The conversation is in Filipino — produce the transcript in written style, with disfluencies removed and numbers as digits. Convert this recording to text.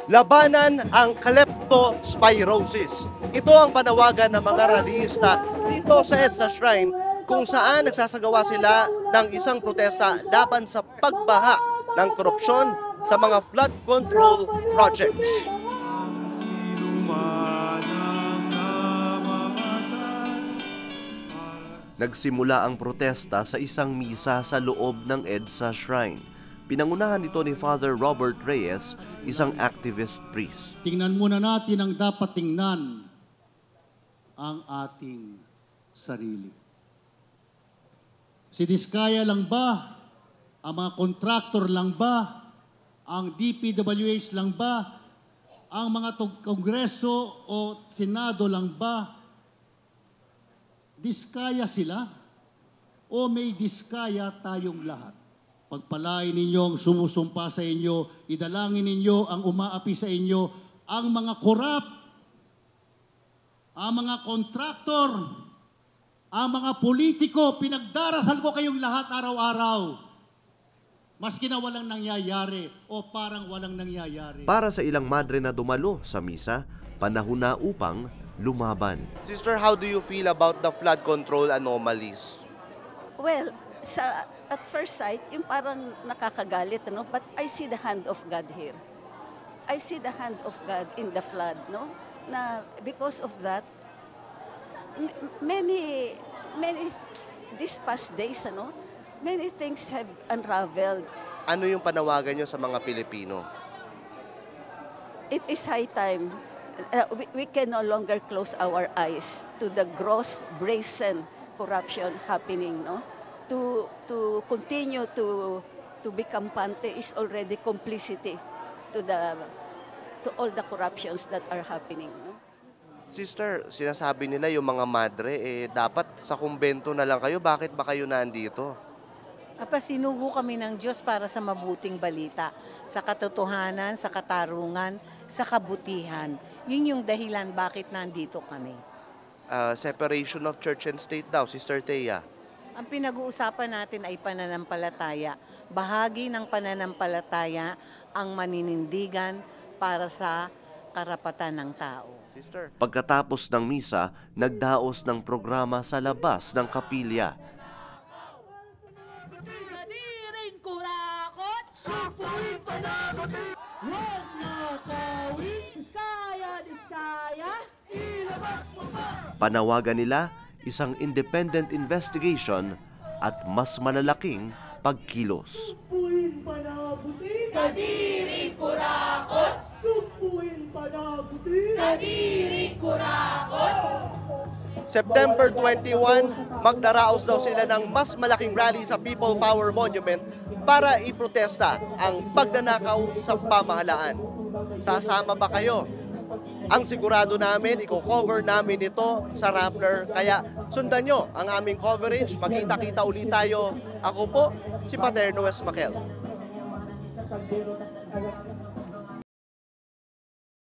Labanan ang kleptospirosis. Ito ang panawagan ng mga rallyista dito sa EDSA Shrine kung saan nagsasagawa sila ng isang protesta laban sa pagbaha ng korupsyon sa mga flood control projects. Nagsimula ang protesta sa isang misa sa loob ng EDSA Shrine. Pinangunahan ito ni Father Robert Reyes, isang activist priest. Tingnan muna natin ang dapat tingnan, ang ating sarili. Si Diskaya lang ba? Ang mga kontraktor lang ba? Ang DPWH lang ba? Ang mga kongreso o senado lang ba? Diskaya sila? O may diskaya tayong lahat? Pagpalain ninyo ang sumusumpa sa inyo, idalangin ninyo ang umaapi sa inyo, ang mga korap, ang mga kontraktor, ang mga politiko, pinagdarasal ko kayong lahat araw-araw. Maski na walang nangyayari o parang walang nangyayari. Para sa ilang madre na dumalo sa misa, panahon na upang lumaban. Sister, how do you feel about the flood control anomalies? Well, at first sight, yung parang nakakagalit, no? But I see the hand of God here. I see the hand of God in the flood, no? Na because of that, many these past days, ano, many things have unraveled. Ano yung panawagan nyo sa mga Pilipino? It is high time. We can no longer close our eyes to the gross, brazen corruption happening, no? To continue to be kampante is already complicity to all the corruptions that are happening, no? Sister, sinasabi nila yung mga madre, dapat sa kumbento na lang kayo. Bakit ba kayo nandito? Sinugo kami ng Diyos para sa mabuting balita, sa katotohanan, sa katarungan, sa kabutihan. Yun yung dahilan bakit nandito kami. Separation of church and state daw, Sister Thea. Ang pinag-uusapan natin ay pananampalataya. Bahagi ng pananampalataya ang maninindigan para sa karapatan ng tao. Sister. Pagkatapos ng misa, nagdaos ng programa sa labas ng kapilya. Kadiring kurakot! Sukuin panagutin! Huwag nakawin! Diskaya, diskaya! Ilabas mo pa! Panawagan nila isang independent investigation at mas malalaking pagkilos. Sumpuin panagutin! Kadiring kurakot! Sumpuin panagutin! Kadiring kurakot! September 21, magdaraos daw sila ng mas malaking rally sa People Power Monument para iprotesta ang pagnanakaw sa pamahalaan. Sasama ba kayo? Ang sigurado namin, i-cover namin ito sa Rappler. Kaya sundan nyo ang aming coverage. Magkita-kita ulit tayo. Ako po, si Paterno Esmaquel.